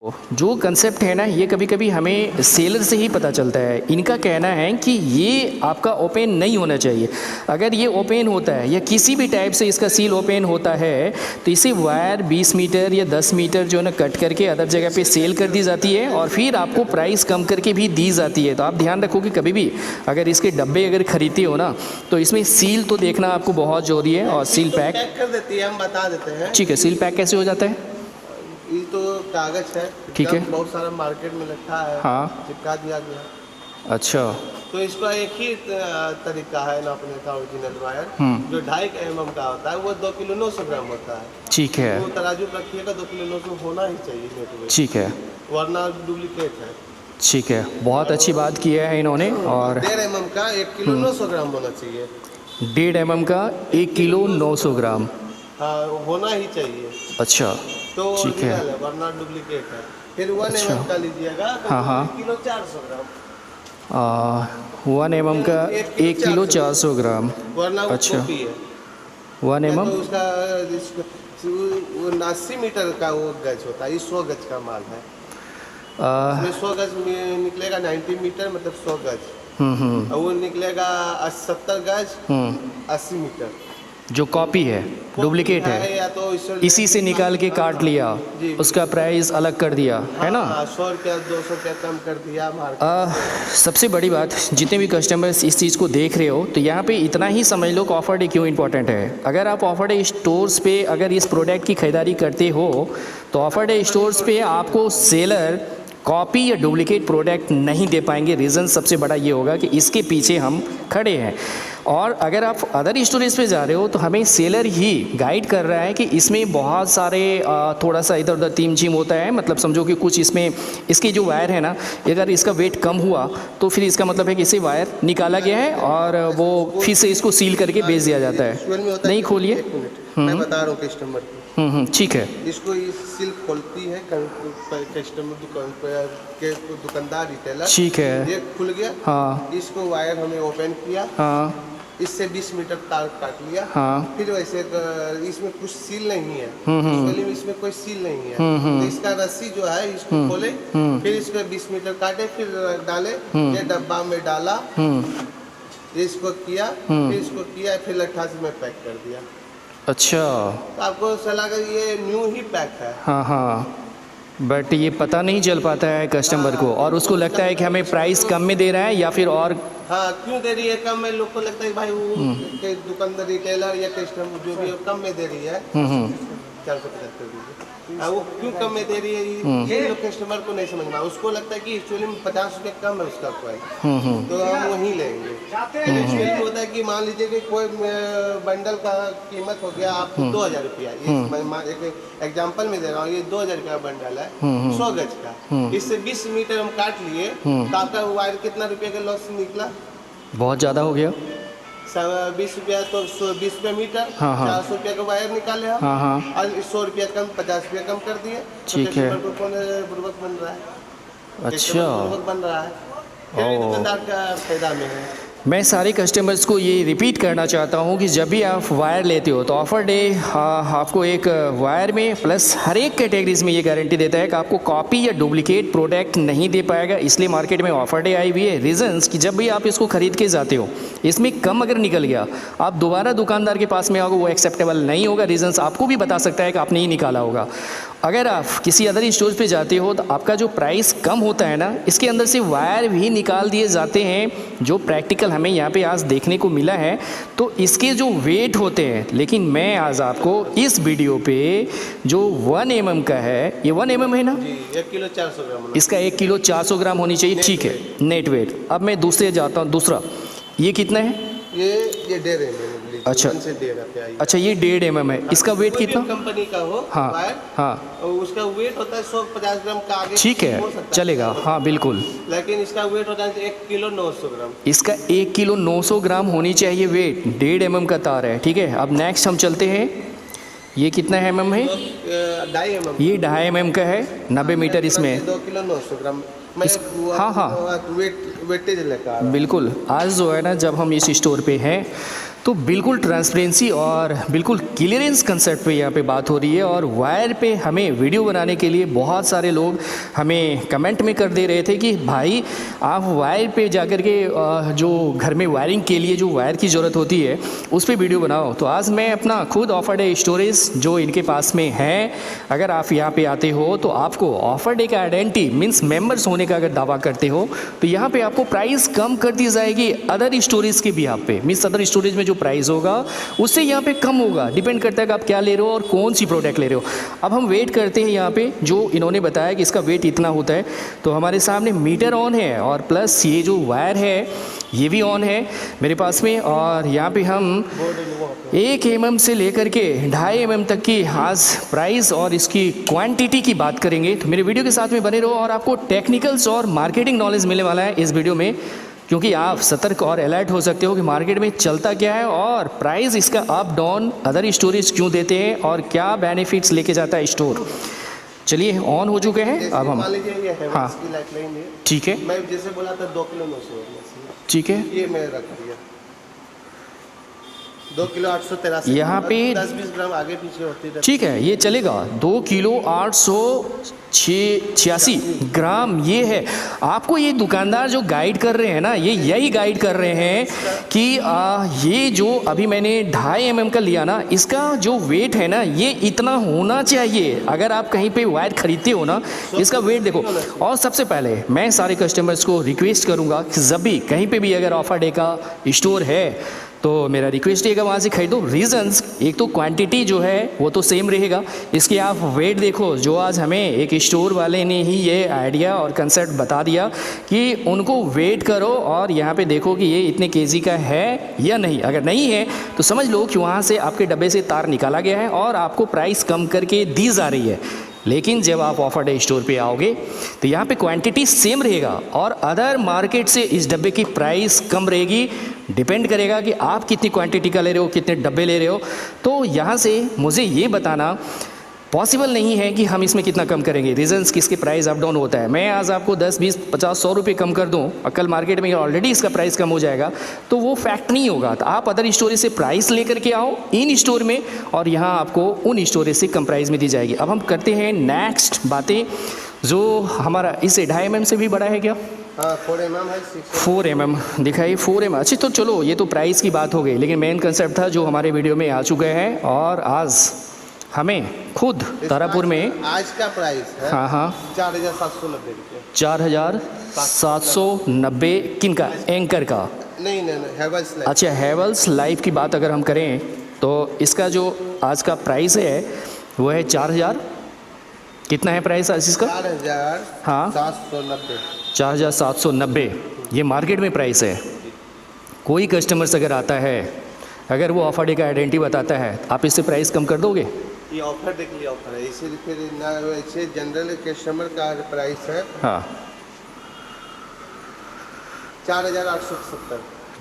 जो कंसेप्ट है ना, ये कभी कभी हमें सेलर से ही पता चलता है। इनका कहना है कि ये आपका ओपन नहीं होना चाहिए। अगर ये ओपन होता है या किसी भी टाइप से इसका सील ओपन होता है तो इसे वायर 20 मीटर या 10 मीटर जो है ना कट करके अदर जगह पे सेल कर दी जाती है और फिर आपको प्राइस कम करके भी दी जाती है। तो आप ध्यान रखो कि कभी भी अगर इसके डब्बे अगर खरीदते हो ना तो इसमें सील तो देखना आपको बहुत ज़रूरी है। और सील पैक कर देती है, हम बता देते हैं। ठीक है, सील पैक कैसे हो जाता है? ये तो कागज है, ठीक है, बहुत सारा मार्केट में लिखा है, हाँ, चिपका दिया गया। अच्छा, तो इसका एक ही तरीका है नापने का। ओरिजिनल वायर जो 2.5 mm का होता है वो 2 किलो 900 ग्राम होता है। ठीक है, वो तराजू पर रखिएगा 2 किलो 900 होना ही चाहिए नेट वेट, ठीक है, वरना डुप्लीकेट है। ठीक है, बहुत अच्छी बात की है इन्होंने। और 1.5 mm का 1 किलो 900 ग्राम होना चाहिए। 1.5 mm का 1 किलो 900 ग्राम, हाँ, होना ही चाहिए। अच्छा, तो ठीक है, ओरिजिनल है, वरना डुप्लीकेट है। फिर 1 अच्छा, mm का लीजिएगा तो हाँ, हाँ, 1 किलो 400 ग्राम, 1 mm का 1 किलो 400 ग्राम, वरना वो अच्छा, कॉपी है। 1 तो mm, उसका 80 मीटर का वो गज होता है, ये 100 गज का माल है। इसमें 100 गज में निकलेगा 90 मीटर, मतलब 100 गज। और वो निकलेगा 70 गज 80 मीटर। जो कॉपी है, डुप्लीकेट है, या तो इसी से निकाल के काट लिया, जी, उसका प्राइस अलग कर दिया, है ना? 100 रुपया 200 रुपया कम कर दिया मार्केट। सबसे बड़ी बात, जितने भी कस्टमर्स इस चीज़ को देख रहे हो तो यहाँ पे इतना ही समझ लो कि ऑफर डे क्यों इंपॉर्टेंट है। अगर आप ऑफर डे स्टोर्स पे अगर इस प्रोडक्ट की खरीदारी करते हो तो ऑफर डे स्टोर्स पे आपको सेलर कॉपी या डुप्लीकेट प्रोडक्ट नहीं दे पाएंगे। रीज़न सबसे बड़ा ये होगा कि इसके पीछे हम खड़े हैं। और अगर आप अदर स्टोरेज पे जा रहे हो तो हमें सेलर ही गाइड कर रहा है कि इसमें बहुत सारे थोड़ा सा इधर उधर तीम झीम होता है। मतलब समझो कि कुछ इसमें इसकी जो वायर है ना, अगर इसका वेट कम हुआ तो फिर इसका मतलब है कि इसे वायर निकाला गया है और वो फिर से इसको सील करके बेच दिया जाता है। नहीं खोलिए, मैं बता रहा हूँ कस्टमर को। ठीक है, इसको ये सील खोलती है कस्टमर दुकानदार रिटेलर। ठीक है, ये खुल गया, हाँ, इसको वायर हमने ओपन किया, हाँ, इससे 20 मीटर तार काट लिया। हाँ, फिर वैसे इसमें कुछ सील नहीं है, एक्चुअली में इसमें कोई सील नहीं है। तो इसका रस्सी जो है इसको खोले, फिर इसको 20 मीटर काटे, फिर डाले, ये डब्बा में डाला, इसको किया, फिर इसको किया, फिर 88 में पैक कर दिया। अच्छा, तो आपको सलाह का ये न्यू ही पैक है। हाँ, हाँ, बट ये पता नहीं चल पाता है कस्टमर को और उसको लगता है कि हमें प्राइस कम में दे रहा है या फिर और। हाँ, क्यों दे रही है कम में? लोग को लगता है भाई वो दुकानदार रिटेलर या कस्टमर जो भी है कम में दे रही है। 475 दीजिए। वो क्यों कम में दे रही है ये लोग कस्टमर को नहीं समझ में। उसको लगता है कि एक्चुअली में 50 रुपये कम है उसका प्राइस, तो हम वहीं लेंगे। एक्चुअली होता है कि मान लीजिए कि कोई बंडल का कीमत हो गया आपको 2000 रुपया। मैं एक एग्जाम्पल में दे रहा हूँ, ये 2000 रुपया बंडल है 100 गज का। इससे 20 मीटर हम काट लिए तो आपका वायर कितना रुपये का लॉस निकला? बहुत ज़्यादा हो गया। 20 रुपया तो 20 रुपया मीटर, हाँ, हाँ, 400 रुपया का वायर निकाले हम, हाँ, हाँ, और 100 रुपया कम 50 रुपया कम कर दिए। ठीक है, तो कौन बुर्बक बन रहा है? अच्छा, बुर्बक बन रहा है, फिर दुकानदार का फायदा में है। मैं सारे कस्टमर्स को ये रिपीट करना चाहता हूँ कि जब भी आप वायर लेते हो तो ऑफ़र डे आपको एक वायर में प्लस हर एक कैटेगरीज में ये गारंटी देता है कि आपको कॉपी या डुप्लीकेट प्रोडक्ट नहीं दे पाएगा। इसलिए मार्केट में ऑफ़र डे आई हुई है। रीजंस कि जब भी आप इसको ख़रीद के जाते हो इसमें कम अगर निकल गया आप दोबारा दुकानदार के पास में आओगे, वो एक्सेप्टेबल नहीं होगा। रीजंस आपको भी बता सकता है कि आपने ही निकाला होगा। अगर आप किसी अदर स्टोर पे जाते हो तो आपका जो प्राइस कम होता है ना, इसके अंदर से वायर भी निकाल दिए जाते हैं जो प्रैक्टिकल हमें यहाँ पे आज देखने को मिला है। तो इसके जो वेट होते हैं, लेकिन मैं आज आपको इस वीडियो पे जो 1 mm का है, ये 1 mm है ना जी, 1 किलो 400 ग्राम, इसका 1 किलो 400 ग्राम होनी चाहिए, ठीक है, नेट वेट। अब मैं दूसरे जाता हूँ, दूसरा ये कितना है? ये 1.5 mm। अच्छा, 1 से 1.5 पे आई। अच्छा, ये 1.5 mm है। इसका वेट कितना? कंपनी का हो हाँ, वायर, हाँ, और उसका वेट होता है 150 ग्राम का, आगे ठीक है, हो सकता है, चलेगा, हाँ बिल्कुल। लेकिन इसका वेट होता है 1 किलो 900 ग्राम। इसका 1 किलो 900 ग्राम होनी चाहिए वेट। 1.5 mm का तार है, ठीक है। अब नेक्स्ट हम चलते हैं, ये कितना mm है? 2.5 mm। ये 2.5 mm का है, 90 मीटर इसमें। 2 किलो 900 ग्राम मैं हाँ, हाँ। वेटेज लेकर आ रहा हूँ। बिल्कुल, आज जो है ना जब हम इस स्टोर पे हैं तो बिल्कुल ट्रांसपेरेंसी और बिल्कुल क्लियरेंस कंसेप्ट पे यहाँ पे बात हो रही है। और वायर पे हमें वीडियो बनाने के लिए बहुत सारे लोग हमें कमेंट में कर दे रहे थे कि भाई आप वायर पे जाकर के जो घर में वायरिंग के लिए जो वायर की ज़रूरत होती है उस पर वीडियो बनाओ। तो आज मैं अपना खुद ऑफर डे स्टोरेज जो इनके पास में है, अगर आप यहाँ पे आते हो तो आपको ऑफर डे का आइडेंटिटी मीन्स मेंबर्स होने का अगर दावा करते हो तो यहाँ पे आपको प्राइस कम कर दी जाएगी अदर स्टोरेज के भी यहाँ पे, मीन्स अदर स्टोरेज में जो प्राइस होगा उससे यहाँ पे कम होगा। डिपेंड करता है कि आप क्या ले रहे हो और कौन सी प्रोडक्ट ले रहे हो। अब हम वेट करते हैं यहाँ पे, जो इन्होंने बताया कि इसका वेट इतना होता है, तो हमारे सामने मीटर ऑन है और प्लस ये जो वायर है ये भी ऑन है मेरे पास में। और यहाँ पे हम 1 mm से लेकर के 2.5 mm तक की आज प्राइस और इसकी क्वांटिटी की बात करेंगे। तो मेरे वीडियो के साथ में बने रहो और आपको टेक्निकल्स और मार्केटिंग नॉलेज मिलने वाला है इस वीडियो में, क्योंकि आप सतर्क और अलर्ट हो सकते हो कि मार्केट में चलता क्या है और प्राइस इसका अप डाउन अदर स्टोरेज क्यों देते हैं और क्या बेनिफिट्स लेके जाता है स्टोर। चलिए ऑन हो चुके हैं अब हम। मान लीजिए ये हाँ। Havells की लाइट लाइन है। ठीक है, मैं जैसे बोला था 2 किलो 900 ठीक है। ये मैं रख दिया 2 किलो 883। यहाँ पे 10-20 ग्राम आगे पीछे होती रहती ठीक है, ये चलेगा। 2 किलो 886 ग्राम ये है। आपको ये दुकानदार जो गाइड कर रहे हैं ना, ये यही गाइड कर रहे हैं कि ये जो अभी मैंने 2.5 mm का लिया ना, इसका जो वेट है ना ये इतना होना चाहिए। अगर आप कहीं पे वायर खरीदते हो ना, इसका वेट देखो। और सबसे पहले मैं सारे कस्टमर्स को रिक्वेस्ट करूँगा कि जब भी कहीं पे भी अगर ऑफर डे का स्टोर है तो मेरा रिक्वेस्ट रहेगा वहाँ से खरीदो। रीजंस, एक तो क्वांटिटी जो है वो तो सेम रहेगा, इसके आप वेट देखो। जो आज हमें एक स्टोर वाले ने ही ये आइडिया और कंसेप्ट बता दिया कि उनको वेट करो और यहाँ पे देखो कि ये इतने केजी का है या नहीं। अगर नहीं है तो समझ लो कि वहाँ से आपके डब्बे से तार निकाला गया है और आपको प्राइस कम करके दी जा रही है। लेकिन जब आप ऑफर डे स्टोर पे आओगे तो यहाँ पे क्वांटिटी सेम रहेगा और अदर मार्केट से इस डब्बे की प्राइस कम रहेगी। डिपेंड करेगा कि आप कितनी क्वांटिटी का ले रहे हो, कितने डब्बे ले रहे हो। तो यहाँ से मुझे ये बताना पॉसिबल नहीं है कि हम इसमें कितना कम करेंगे। रीजंस किसके प्राइस अप डाउन होता है। मैं आज आपको 10, 20, 50, 100 रुपये कम कर दूँ, कल मार्केट में ऑलरेडी इसका प्राइस कम हो जाएगा, तो वो फैक्ट नहीं होगा। तो आप अदर स्टोरेज से प्राइस लेकर के आओ इन स्टोर में और यहाँ आपको उन स्टोरेज से कम प्राइस में दी जाएगी। अब हम करते हैं नेक्स्ट बातें, जो हमारा इसे 2.5 mm से भी बड़ा है क्या? 4 mm है 4 mm दिखाइए। 4 mm अच्छी। तो चलो ये तो प्राइस की बात हो गई, लेकिन मेन कंसेप्ट था जो हमारे वीडियो में आ चुके हैं। और आज हमें खुद तारापुर में आज का प्राइस है हाँ हाँ 4,790 रुपये। 4,790 किन का? एंकर का? नहीं हैवेल्स लाइफ। अच्छा, हैवेल्स लाइफ की बात अगर हम करें तो इसका जो आज का प्राइस है वो है 4,000। कितना है प्राइस आज इसका? 4,790। 4,790 ये मार्केट में प्राइस है। कोई कस्टमर्स अगर आता है, अगर वो ऑफर डे का आइडेंटिटी बताता है, आप इससे प्राइस कम कर दोगे? ये ऑफर डे के लिए ऑफर है, इसीलिए फिर ना वैसे जनरल कस्टमर का प्राइस है हाँ 4,870।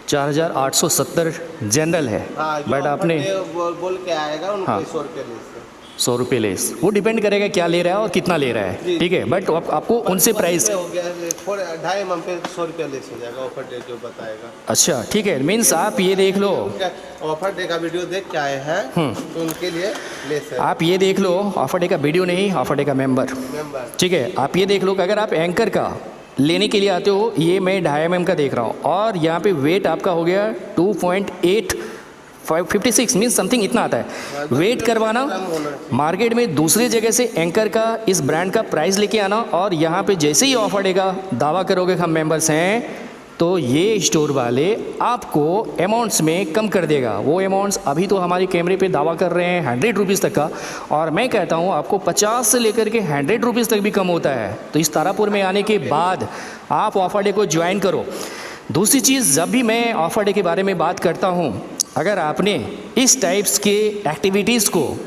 4,870 जनरल है। हाँ, बट आपने बोल के आएगा उनको हाँ। 100 रुपये लेस। 100 रुपये लेस, वो डिपेंड करेगा क्या ले रहा है और कितना ले रहा है। ठीक है, बट आपको उनसे प्राइस हो गया 2.5 mm पे 100 रुपये लेस हो जाएगा ऑफर डे जो बताएगा। अच्छा ठीक है, मीन्स आप ये देख लो, ऑफर डे का वीडियो देख के आए हैं तो उनके लिए लेस है। आप ये देख लो, ऑफर डे का वीडियो नहीं, ऑफर डे का मेंबर। ठीक है, आप ये देख लो कि अगर आप एंकर का लेने के लिए आते हो, ये मैं 2.5 mm का देख रहा हूँ और यहाँ पे वेट आपका हो गया 2.856 मीन्स समथिंग इतना आता है। वेट करवाना, मार्केट में दूसरी जगह से एंकर का इस ब्रांड का प्राइस लेके आना और यहाँ पे जैसे ही ऑफर डे का दावा करोगे हम मेंबर्स हैं, तो ये स्टोर वाले आपको अमाउंट्स में कम कर देगा। वो अमाउंट्स अभी तो हमारे कैमरे पे दावा कर रहे हैं 100 रुपीज़ तक का, और मैं कहता हूँ आपको 50 से लेकर के 100 रुपीज़ तक भी कम होता है। तो इस तारापुर में आने के बाद आप ऑफर डे को ज्वाइन करो। दूसरी चीज़, जब भी मैं ऑफर डे के बारे में बात करता हूँ, अगर आपने इस टाइप्स के एक्टिविटीज़ को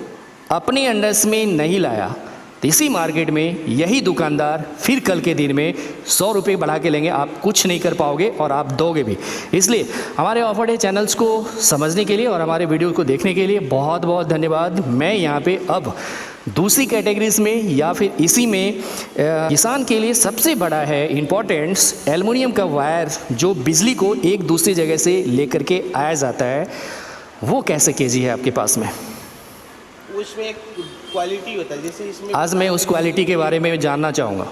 अपने अंडर्स में नहीं लाया तो इसी मार्केट में यही दुकानदार फिर कल के दिन में 100 रुपये बढ़ा के लेंगे। आप कुछ नहीं कर पाओगे और आप दोगे भी। इसलिए हमारे ऑफर डे चैनल्स को समझने के लिए और हमारे वीडियो को देखने के लिए बहुत बहुत धन्यवाद। मैं यहाँ पे अब दूसरी कैटेगरीज में या फिर इसी में किसान के लिए सबसे बड़ा है इम्पोर्टेंस एल्युमिनियम का वायर जो बिजली को एक दूसरी जगह से लेकर के आया जाता है, वो कैसे केजी है आपके पास में? उसमें एक क्वालिटी होता है, जैसे इसमें आज मैं उस क्वालिटी के बारे में जानना चाहूँगा।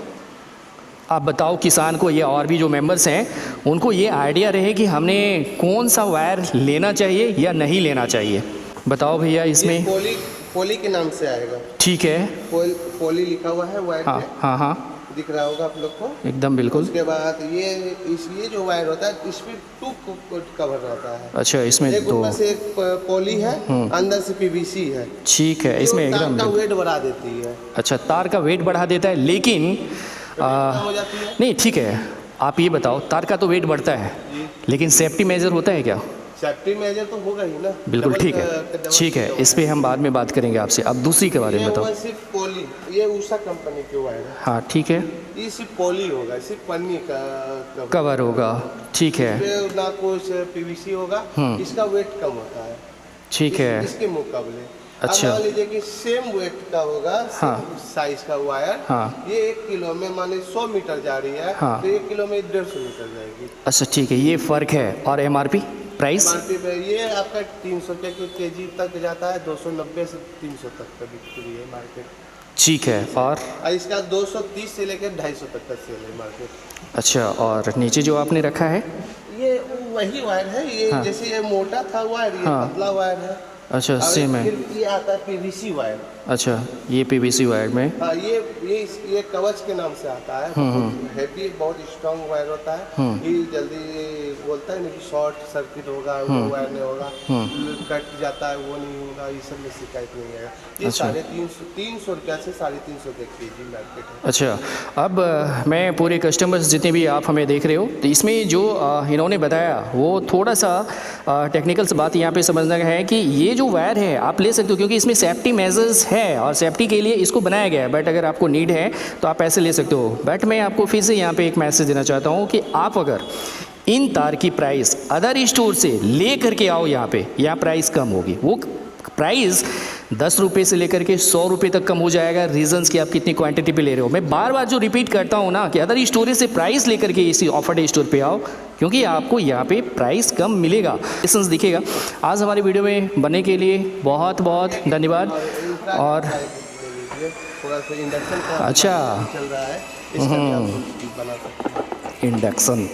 आप बताओ किसान को, ये और भी जो मेंबर्स हैं उनको ये आइडिया रहे कि हमने कौन सा वायर लेना चाहिए या नहीं लेना चाहिए। बताओ भैया इसमें। पोली के नाम से आएगा। ठीक है। पोली लिखा हुआ है वायर हाँ पे, हाँ हाँ, दिख रहा होगा आप लोग को एकदम बिल्कुल। उसके बाद ये जो वायर होता है इसमें 2 कवर रहता है। अच्छा, इसमें एक 2। ऊपर से एक पोली है, अंदर से पीवीसी है। ठीक है, इसमें जो तार एकदम का वेट बढ़ा देती है। अच्छा, तार का वेट बढ़ा देता है, लेकिन हो जाती है। नहीं ठीक है, आप ये बताओ तार का तो वेट बढ़ता है लेकिन सेफ्टी मेजर होता है क्या? सेफ्टी मेजर तो होगा ही ना। बिल्कुल ठीक है, ठीक है, इस पे हम बाद में बात करेंगे आपसे। अब दूसरी के बारे में बताओ। ये सिर्फ पोली, ये उषा कंपनी की वायर है। हाँ ठीक है, ये सिर्फ पोली होगा, सिर्फ पन्नी का कवर होगा। ठीक है, इसमें ना कुछ पीवीसी होगा, इसका वेट कम होता है। ठीक है। इसके मुकाबले अच्छा। अब मान लीजिए कि सेम वेट का होगा, हाँ। साइज का वायर, हाँ। ये 1 किलो में मान लीजिए 100 मीटर जा रही है, हाँ। तो 1 किलो में 150 मीटर जाएगी। अच्छा ठीक है, ये फ़र्क है। और एमआरपी प्राइस? मार्केट में ये आपका 300 रुपये के केजी तक जाता है, 290 से 300 तक का बिक्री है मार्केट। ठीक है। और इसका 230 से लेकर 250 तक का सेल है मार्केट। अच्छा, और नीचे जो आपने रखा है ये वही वायर है, ये हाँ। जैसे ये मोटा था वायर, ये हाँ। पतला वायर है। अच्छा, और सेम है। फिर ये आता है पीवीसी वायर। अच्छा, ये पीवीसी वायर में। हाँ, ये कवच के नाम से आता है। हैवी, बहुत स्ट्रांग वायर होता है। ये जल्दी बोलता है ना कि शॉर्ट सर्किट होगा, वो वायर नहीं होगा, कट जाता है, वो नहीं होगा, ये सब में शिकायत नहीं है। ये अच्छा। 350 रुपया से 350 रुपये केजी मार्केट है। अच्छा, अब मैं पूरे कस्टमर्स जितने भी आप हमें देख रहे हो, तो इसमें जो इन्होंने बताया वो थोड़ा सा टेक्निकल से बात यहाँ पे समझना है कि ये जो वायर है आप ले सकते हो, क्योंकि इसमें सेफ्टी मेजर्स है और सेफ्टी के लिए इसको बनाया गया है। बट अगर आपको नीड है तो आप ऐसे ले सकते हो। बट मैं आपको फिर से यहाँ पे एक मैसेज देना चाहता हूँ कि आप अगर इन तार की प्राइस अदर स्टोर से ले करके आओ यहाँ पे, यहाँ प्राइस कम होगी। वो प्राइस 10 रुपये से लेकर के 100 रुपये तक कम हो जाएगा, रीजंस कि आप कितनी क्वांटिटी पे ले रहे हो। मैं बार बार जो रिपीट करता हूँ ना कि अदर स्टोरेज से प्राइस लेकर के इसी ऑफर डे स्टोर पे आओ, क्योंकि आपको यहाँ पे प्राइस कम मिलेगा, रीजंस दिखेगा। आज हमारी वीडियो में बनने के लिए बहुत बहुत धन्यवाद। और थोड़ा सा इंडक्शन का अच्छा, चल रहा है, इसका भी आप बना सकते हैं। इंडक्शन